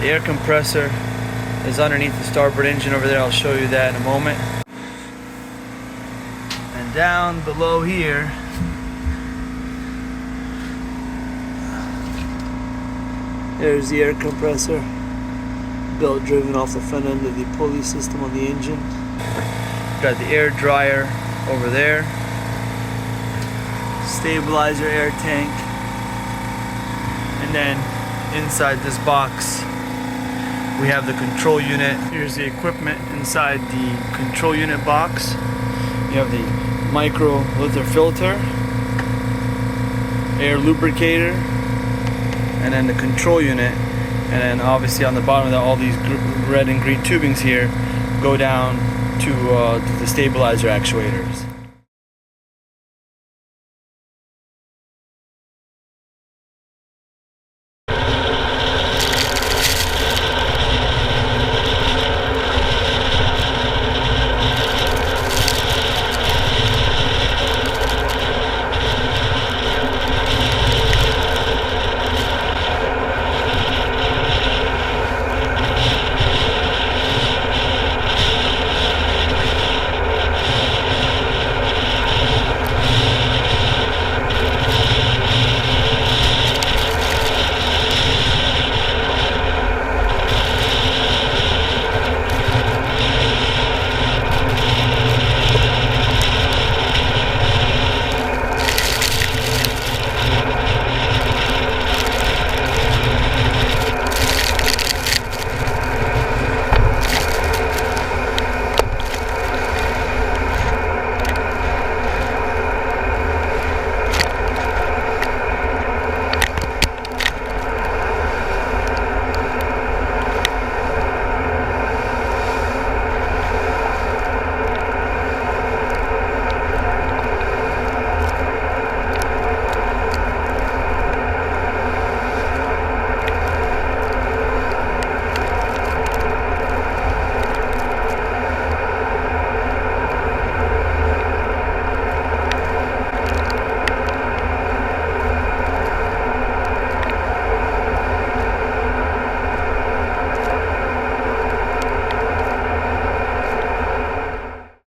The air compressor is underneath the starboard engine over there. I'll show you that in a moment. And down below here, there's the air compressor, belt driven off the front end of the pulley system on the engine. Got the air dryer over there, stabilizer air tank, and then inside this box we have the control unit. Here's the equipment inside the control unit box. You have the micro liter filter, air lubricator, and then the control unit. And then obviously on the bottom of that, all these red and green tubings here go down to the stabilizer actuators.